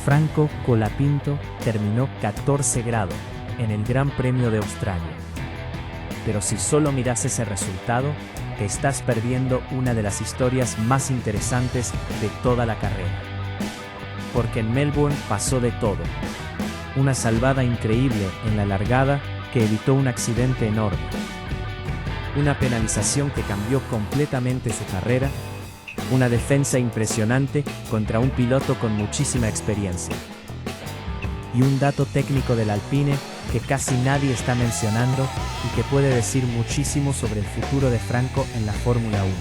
Franco Colapinto terminó 14º en el Gran Premio de Australia. Pero si solo miras ese resultado, te estás perdiendo una de las historias más interesantes de toda la carrera. Porque en Melbourne pasó de todo. Una salvada increíble en la largada que evitó un accidente enorme. Una penalización que cambió completamente su carrera. Una defensa impresionante contra un piloto con muchísima experiencia. Y un dato técnico del Alpine que casi nadie está mencionando y que puede decir muchísimo sobre el futuro de Franco en la Fórmula 1.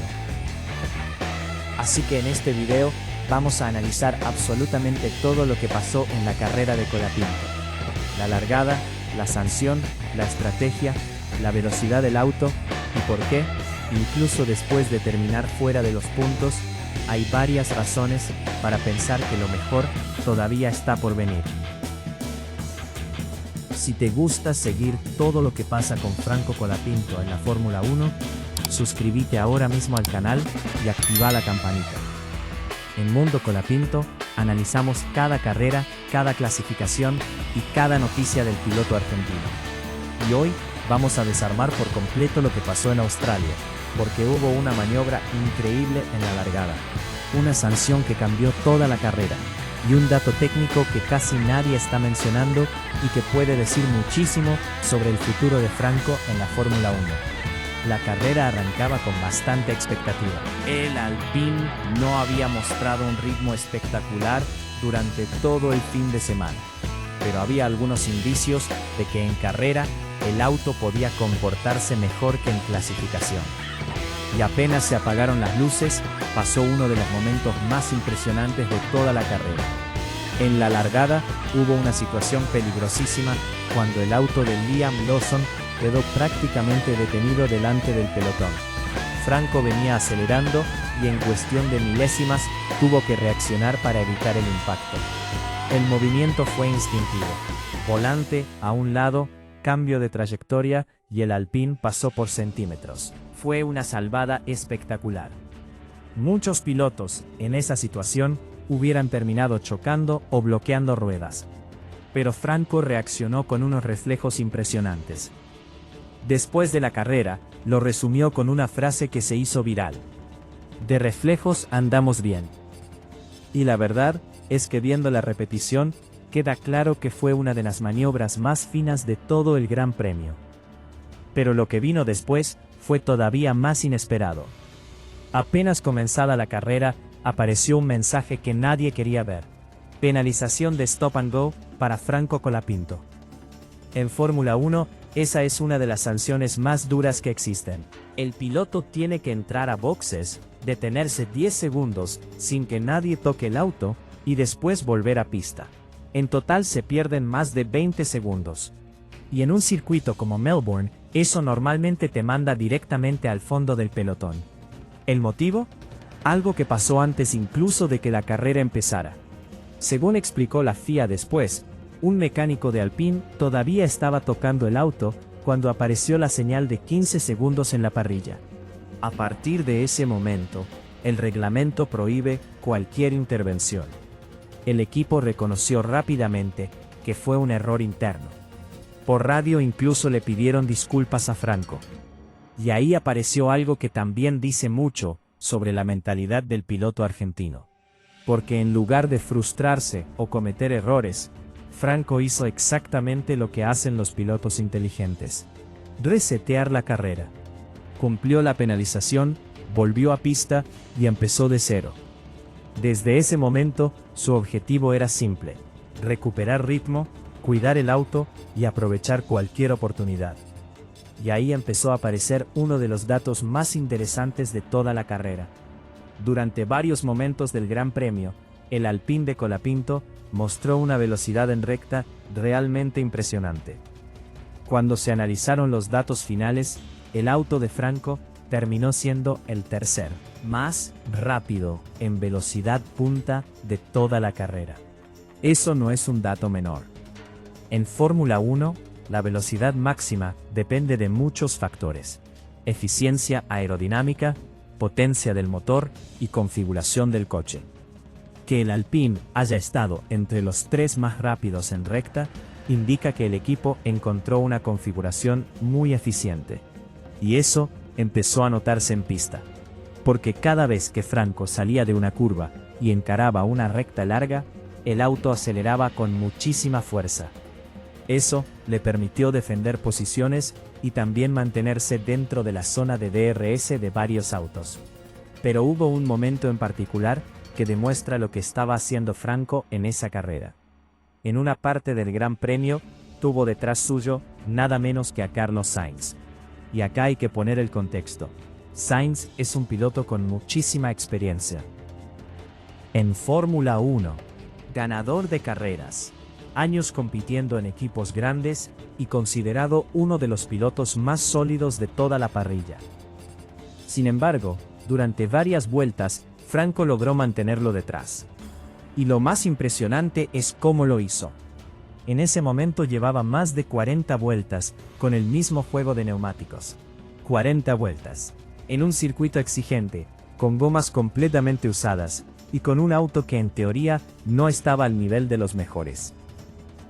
Así que en este video vamos a analizar absolutamente todo lo que pasó en la carrera de Colapinto. La largada, la sanción, la estrategia, la velocidad del auto y por qué, incluso después de terminar fuera de los puntos, hay varias razones para pensar que lo mejor todavía está por venir. Si te gusta seguir todo lo que pasa con Franco Colapinto en la Fórmula 1, suscríbete ahora mismo al canal y activa la campanita. En Mundo Colapinto, analizamos cada carrera, cada clasificación y cada noticia del piloto argentino. Y hoy, vamos a desarmar por completo lo que pasó en Australia, porque hubo una maniobra increíble en la largada. Una sanción que cambió toda la carrera. Y un dato técnico que casi nadie está mencionando y que puede decir muchísimo sobre el futuro de Franco en la Fórmula 1. La carrera arrancaba con bastante expectativa. El Alpine no había mostrado un ritmo espectacular durante todo el fin de semana, pero había algunos indicios de que en carrera el auto podía comportarse mejor que en clasificación. Y apenas se apagaron las luces, pasó uno de los momentos más impresionantes de toda la carrera. En la largada, hubo una situación peligrosísima cuando el auto de Liam Lawson quedó prácticamente detenido delante del pelotón. Franco venía acelerando y en cuestión de milésimas tuvo que reaccionar para evitar el impacto. El movimiento fue instintivo. Volante a un lado, cambio de trayectoria y el Alpine pasó por centímetros. Fue una salvada espectacular. Muchos pilotos, en esa situación, hubieran terminado chocando o bloqueando ruedas. Pero Franco reaccionó con unos reflejos impresionantes. Después de la carrera, lo resumió con una frase que se hizo viral. De reflejos andamos bien. Y la verdad es que viendo la repetición, queda claro que fue una de las maniobras más finas de todo el Gran Premio. Pero lo que vino después fue todavía más inesperado. Apenas comenzada la carrera, apareció un mensaje que nadie quería ver. Penalización de stop and go para Franco Colapinto. En Fórmula 1, esa es una de las sanciones más duras que existen. El piloto tiene que entrar a boxes, detenerse 10 segundos sin que nadie toque el auto y después volver a pista. En total se pierden más de 20 segundos. Y en un circuito como Melbourne, eso normalmente te manda directamente al fondo del pelotón. ¿El motivo? Algo que pasó antes incluso de que la carrera empezara. Según explicó la FIA después, un mecánico de Alpine todavía estaba tocando el auto cuando apareció la señal de 15 segundos en la parrilla. A partir de ese momento, el reglamento prohíbe cualquier intervención. El equipo reconoció rápidamente que fue un error interno. Por radio incluso le pidieron disculpas a Franco. Y ahí apareció algo que también dice mucho sobre la mentalidad del piloto argentino. Porque en lugar de frustrarse o cometer errores, Franco hizo exactamente lo que hacen los pilotos inteligentes. Resetear la carrera. Cumplió la penalización, volvió a pista y empezó de cero. Desde ese momento, su objetivo era simple: recuperar ritmo, cuidar el auto y aprovechar cualquier oportunidad. Y ahí empezó a aparecer uno de los datos más interesantes de toda la carrera. Durante varios momentos del Gran Premio, el Alpine de Colapinto mostró una velocidad en recta realmente impresionante. Cuando se analizaron los datos finales, el auto de Franco terminó siendo el tercer más rápido en velocidad punta de toda la carrera. Eso no es un dato menor. En Fórmula 1, la velocidad máxima depende de muchos factores: eficiencia aerodinámica, potencia del motor y configuración del coche. Que el Alpine haya estado entre los 3 más rápidos en recta, indica que el equipo encontró una configuración muy eficiente. Y eso empezó a notarse en pista. Porque cada vez que Franco salía de una curva y encaraba una recta larga, el auto aceleraba con muchísima fuerza. Eso le permitió defender posiciones y también mantenerse dentro de la zona de DRS de varios autos. Pero hubo un momento en particular que demuestra lo que estaba haciendo Franco en esa carrera. En una parte del Gran Premio, tuvo detrás suyo nada menos que a Carlos Sainz. Y acá hay que poner el contexto. Sainz es un piloto con muchísima experiencia en Fórmula 1, ganador de carreras, años compitiendo en equipos grandes y considerado uno de los pilotos más sólidos de toda la parrilla. Sin embargo, durante varias vueltas, Franco logró mantenerlo detrás. Y lo más impresionante es cómo lo hizo. En ese momento llevaba más de 40 vueltas con el mismo juego de neumáticos. 40 vueltas. En un circuito exigente, con gomas completamente usadas, y con un auto que en teoría no estaba al nivel de los mejores.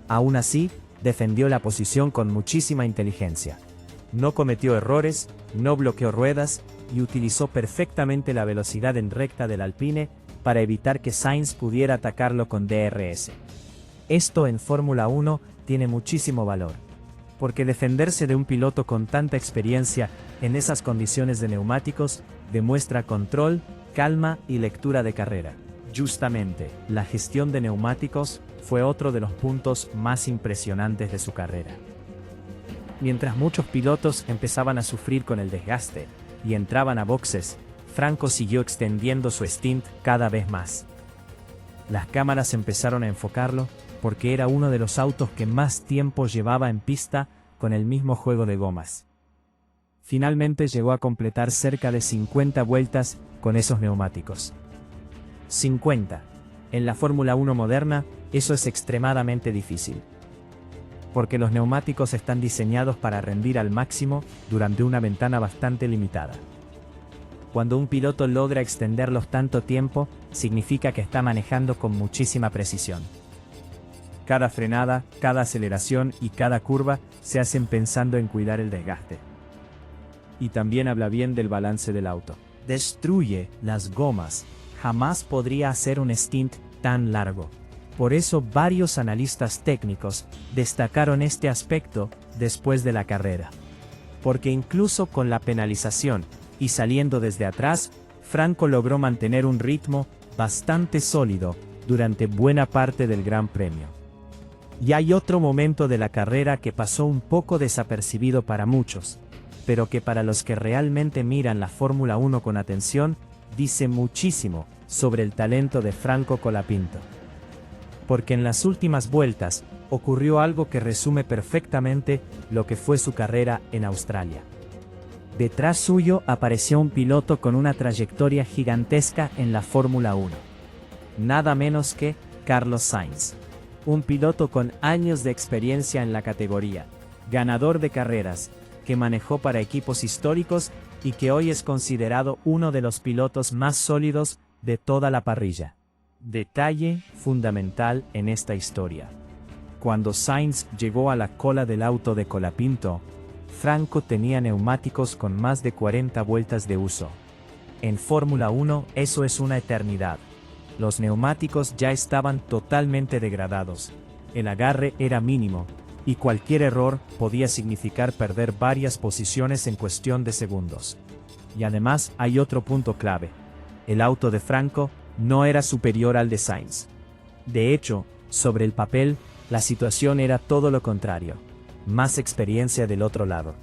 Aún así, defendió la posición con muchísima inteligencia. No cometió errores, no bloqueó ruedas, y utilizó perfectamente la velocidad en recta del Alpine para evitar que Sainz pudiera atacarlo con DRS. Esto en Fórmula 1 tiene muchísimo valor, porque defenderse de un piloto con tanta experiencia en esas condiciones de neumáticos demuestra control, calma y lectura de carrera. Justamente, la gestión de neumáticos fue otro de los puntos más impresionantes de su carrera. Mientras muchos pilotos empezaban a sufrir con el desgaste y entraban a boxes, Franco siguió extendiendo su stint cada vez más. Las cámaras empezaron a enfocarlo porque era uno de los autos que más tiempo llevaba en pista con el mismo juego de gomas. Finalmente llegó a completar cerca de 50 vueltas con esos neumáticos. 50. En la Fórmula 1 moderna, eso es extremadamente difícil. Porque los neumáticos están diseñados para rendir al máximo durante una ventana bastante limitada. Cuando un piloto logra extenderlos tanto tiempo, significa que está manejando con muchísima precisión. Cada frenada, cada aceleración y cada curva se hacen pensando en cuidar el desgaste. Y también habla bien del balance del auto. Destruye las gomas. Jamás podría hacer un stint tan largo. Por eso varios analistas técnicos destacaron este aspecto después de la carrera. Porque incluso con la penalización y saliendo desde atrás, Franco logró mantener un ritmo bastante sólido durante buena parte del Gran Premio. Y hay otro momento de la carrera que pasó un poco desapercibido para muchos, pero que para los que realmente miran la Fórmula 1 con atención, dice muchísimo sobre el talento de Franco Colapinto. Porque en las últimas vueltas, ocurrió algo que resume perfectamente lo que fue su carrera en Australia. Detrás suyo apareció un piloto con una trayectoria gigantesca en la Fórmula 1. Nada menos que Carlos Sainz. Un piloto con años de experiencia en la categoría, ganador de carreras, que manejó para equipos históricos y que hoy es considerado uno de los pilotos más sólidos de toda la parrilla. Detalle fundamental en esta historia. Cuando Sainz llegó a la cola del auto de Colapinto, Franco tenía neumáticos con más de 40 vueltas de uso. En Fórmula 1 eso es una eternidad. Los neumáticos ya estaban totalmente degradados, el agarre era mínimo, y cualquier error podía significar perder varias posiciones en cuestión de segundos. Y además hay otro punto clave. El auto de Franco no era superior al de Sainz. De hecho, sobre el papel, la situación era todo lo contrario. Más experiencia del otro lado.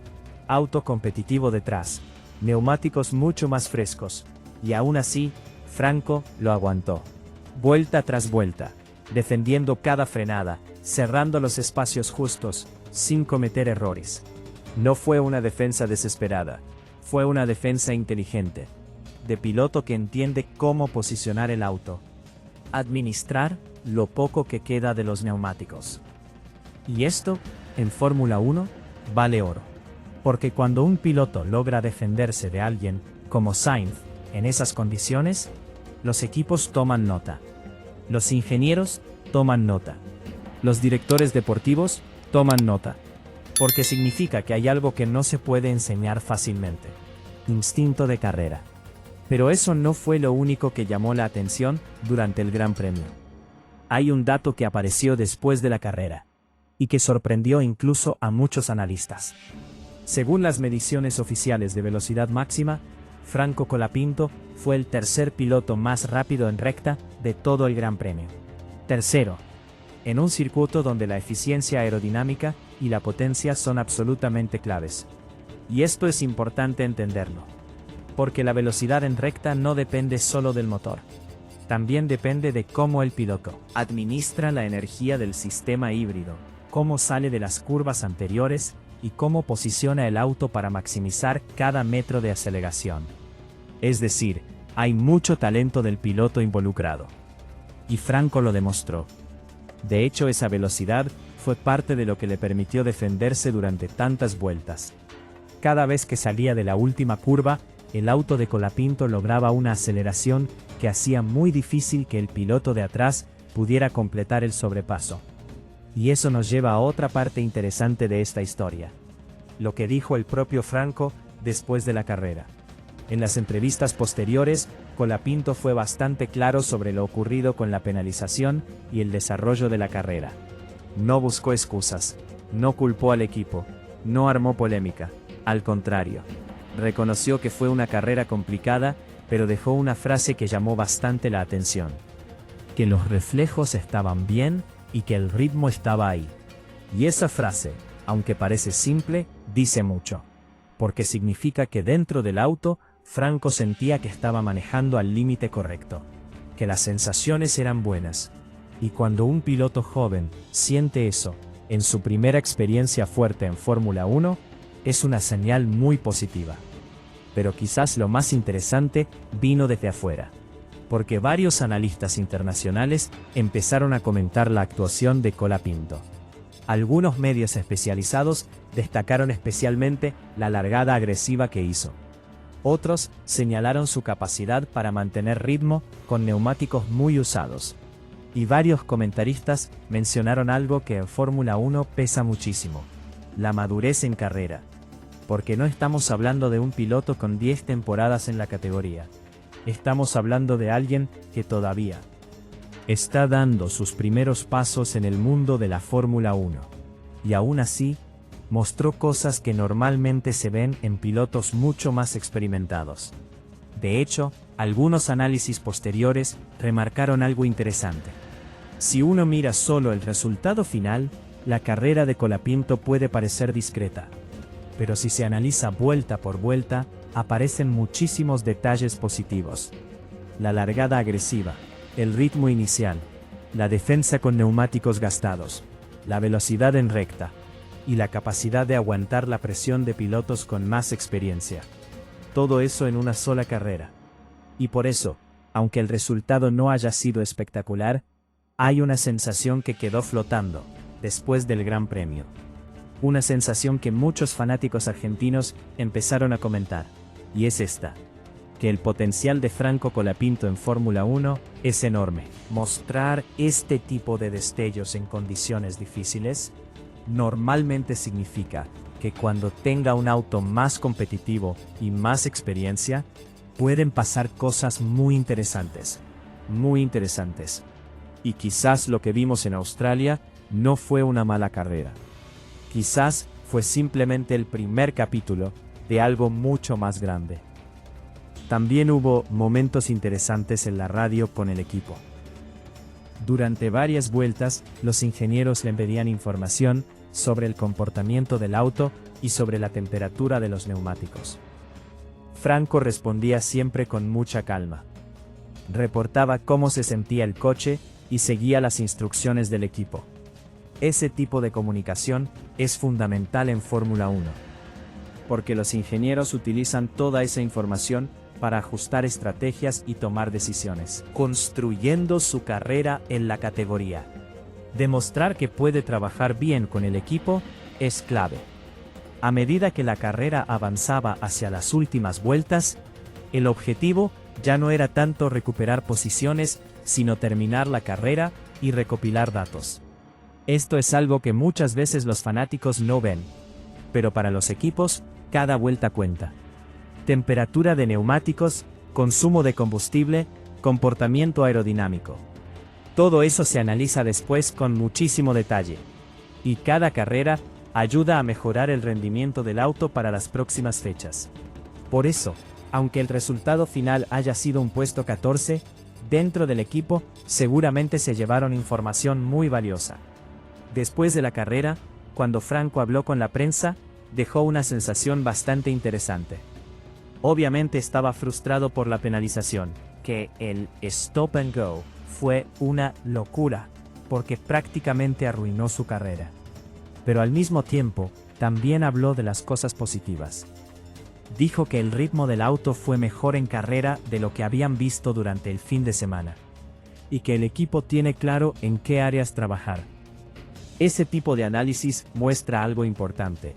Auto competitivo detrás. Neumáticos mucho más frescos. Y aún así, Franco lo aguantó. Vuelta tras vuelta. Defendiendo cada frenada, cerrando los espacios justos, sin cometer errores. No fue una defensa desesperada. Fue una defensa inteligente. De piloto que entiende cómo posicionar el auto. Administrar lo poco que queda de los neumáticos. Y esto, en Fórmula 1, vale oro. Porque cuando un piloto logra defenderse de alguien, como Sainz, en esas condiciones, los equipos toman nota. Los ingenieros toman nota. Los directores deportivos toman nota. Porque significa que hay algo que no se puede enseñar fácilmente. Instinto de carrera. Pero eso no fue lo único que llamó la atención durante el Gran Premio. Hay un dato que apareció después de la carrera, y que sorprendió incluso a muchos analistas. Según las mediciones oficiales de velocidad máxima, Franco Colapinto fue el tercer piloto más rápido en recta de todo el Gran Premio. Tercero, en un circuito donde la eficiencia aerodinámica y la potencia son absolutamente claves. Y esto es importante entenderlo, porque la velocidad en recta no depende solo del motor. También depende de cómo el piloto administra la energía del sistema híbrido, cómo sale de las curvas anteriores y cómo posiciona el auto para maximizar cada metro de aceleración. Es decir, hay mucho talento del piloto involucrado. Y Franco lo demostró. De hecho, esa velocidad fue parte de lo que le permitió defenderse durante tantas vueltas. Cada vez que salía de la última curva, el auto de Colapinto lograba una aceleración que hacía muy difícil que el piloto de atrás pudiera completar el sobrepaso. Y eso nos lleva a otra parte interesante de esta historia. Lo que dijo el propio Franco después de la carrera. En las entrevistas posteriores, Colapinto fue bastante claro sobre lo ocurrido con la penalización y el desarrollo de la carrera. No buscó excusas, no culpó al equipo, no armó polémica, al contrario. Reconoció que fue una carrera complicada, pero dejó una frase que llamó bastante la atención. Que los reflejos estaban bien y que el ritmo estaba ahí. Y esa frase, aunque parece simple, dice mucho. Porque significa que dentro del auto, Franco sentía que estaba manejando al límite correcto. Que las sensaciones eran buenas. Y cuando un piloto joven siente eso, en su primera experiencia fuerte en Fórmula 1, es una señal muy positiva. Pero quizás lo más interesante vino desde afuera. Porque varios analistas internacionales empezaron a comentar la actuación de Colapinto. Algunos medios especializados destacaron especialmente la largada agresiva que hizo. Otros señalaron su capacidad para mantener ritmo con neumáticos muy usados. Y varios comentaristas mencionaron algo que en Fórmula 1 pesa muchísimo: la madurez en carrera. Porque no estamos hablando de un piloto con 10 temporadas en la categoría. Estamos hablando de alguien que todavía está dando sus primeros pasos en el mundo de la Fórmula 1. Y aún así, mostró cosas que normalmente se ven en pilotos mucho más experimentados. De hecho, algunos análisis posteriores remarcaron algo interesante. Si uno mira solo el resultado final, la carrera de Colapinto puede parecer discreta. Pero si se analiza vuelta por vuelta, aparecen muchísimos detalles positivos. La largada agresiva, el ritmo inicial, la defensa con neumáticos gastados, la velocidad en recta, y la capacidad de aguantar la presión de pilotos con más experiencia. Todo eso en una sola carrera. Y por eso, aunque el resultado no haya sido espectacular, hay una sensación que quedó flotando después del Gran Premio. Una sensación que muchos fanáticos argentinos empezaron a comentar, y es esta: que el potencial de Franco Colapinto en Fórmula 1 es enorme. Mostrar este tipo de destellos en condiciones difíciles normalmente significa que cuando tenga un auto más competitivo y más experiencia, pueden pasar cosas muy interesantes. Muy interesantes. Y quizás lo que vimos en Australia no fue una mala carrera. Quizás fue simplemente el primer capítulo de algo mucho más grande. También hubo momentos interesantes en la radio con el equipo. Durante varias vueltas, los ingenieros le pedían información sobre el comportamiento del auto y sobre la temperatura de los neumáticos. Franco respondía siempre con mucha calma. Reportaba cómo se sentía el coche y seguía las instrucciones del equipo. Ese tipo de comunicación es fundamental en Fórmula 1, porque los ingenieros utilizan toda esa información para ajustar estrategias y tomar decisiones, construyendo su carrera en la categoría. Demostrar que puede trabajar bien con el equipo es clave. A medida que la carrera avanzaba hacia las últimas vueltas, el objetivo ya no era tanto recuperar posiciones, sino terminar la carrera y recopilar datos. Esto es algo que muchas veces los fanáticos no ven. Pero para los equipos, cada vuelta cuenta. Temperatura de neumáticos, consumo de combustible, comportamiento aerodinámico. Todo eso se analiza después con muchísimo detalle. Y cada carrera ayuda a mejorar el rendimiento del auto para las próximas fechas. Por eso, aunque el resultado final haya sido un puesto 14, dentro del equipo seguramente se llevaron información muy valiosa. Después de la carrera, cuando Franco habló con la prensa, dejó una sensación bastante interesante. Obviamente estaba frustrado por la penalización, que el stop and go fue una locura, porque prácticamente arruinó su carrera. Pero al mismo tiempo, también habló de las cosas positivas. Dijo que el ritmo del auto fue mejor en carrera de lo que habían visto durante el fin de semana. Y que el equipo tiene claro en qué áreas trabajar. Ese tipo de análisis muestra algo importante.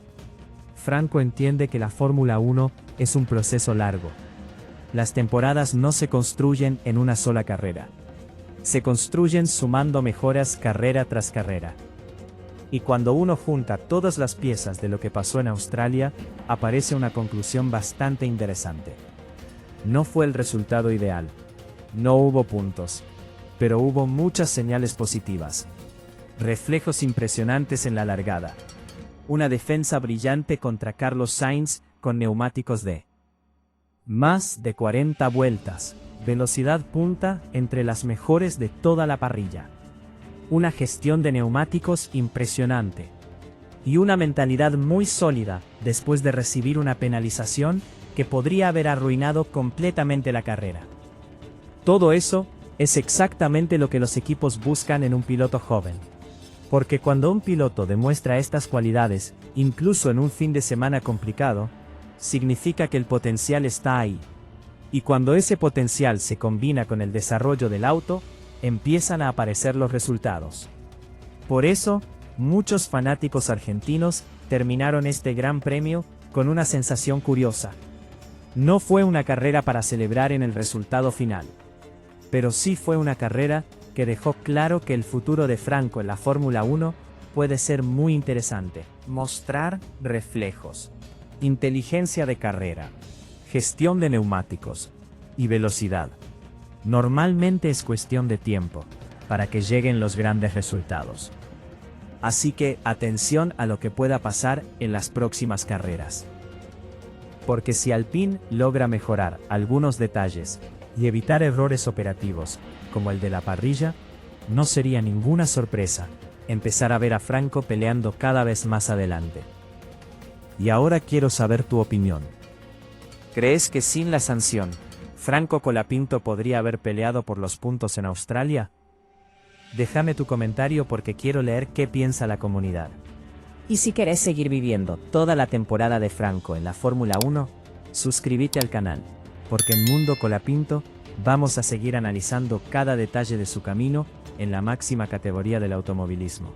Franco entiende que la Fórmula 1 es un proceso largo. Las temporadas no se construyen en una sola carrera. Se construyen sumando mejoras carrera tras carrera. Y cuando uno junta todas las piezas de lo que pasó en Australia, aparece una conclusión bastante interesante. No fue el resultado ideal. No hubo puntos. Pero hubo muchas señales positivas. Reflejos impresionantes en la largada. Una defensa brillante contra Carlos Sainz con neumáticos de más de 40 vueltas, velocidad punta entre las mejores de toda la parrilla. Una gestión de neumáticos impresionante. Y una mentalidad muy sólida después de recibir una penalización que podría haber arruinado completamente la carrera. Todo eso es exactamente lo que los equipos buscan en un piloto joven. Porque cuando un piloto demuestra estas cualidades, incluso en un fin de semana complicado, significa que el potencial está ahí. Y cuando ese potencial se combina con el desarrollo del auto, empiezan a aparecer los resultados. Por eso, muchos fanáticos argentinos terminaron este Gran Premio con una sensación curiosa. No fue una carrera para celebrar en el resultado final. Pero sí fue una carrera que dejó claro que el futuro de Franco en la Fórmula 1 puede ser muy interesante. Mostrar reflejos, inteligencia de carrera, gestión de neumáticos y velocidad. Normalmente es cuestión de tiempo para que lleguen los grandes resultados. Así que atención a lo que pueda pasar en las próximas carreras. Porque si Alpine logra mejorar algunos detalles y evitar errores operativos, como el de la parrilla, no sería ninguna sorpresa empezar a ver a Franco peleando cada vez más adelante. Y ahora quiero saber tu opinión. ¿Crees que sin la sanción, Franco Colapinto podría haber peleado por los puntos en Australia? Déjame tu comentario porque quiero leer qué piensa la comunidad. Y si querés seguir viviendo toda la temporada de Franco en la Fórmula 1, suscríbete al canal, porque en Mundo Colapinto vamos a seguir analizando cada detalle de su camino en la máxima categoría del automovilismo.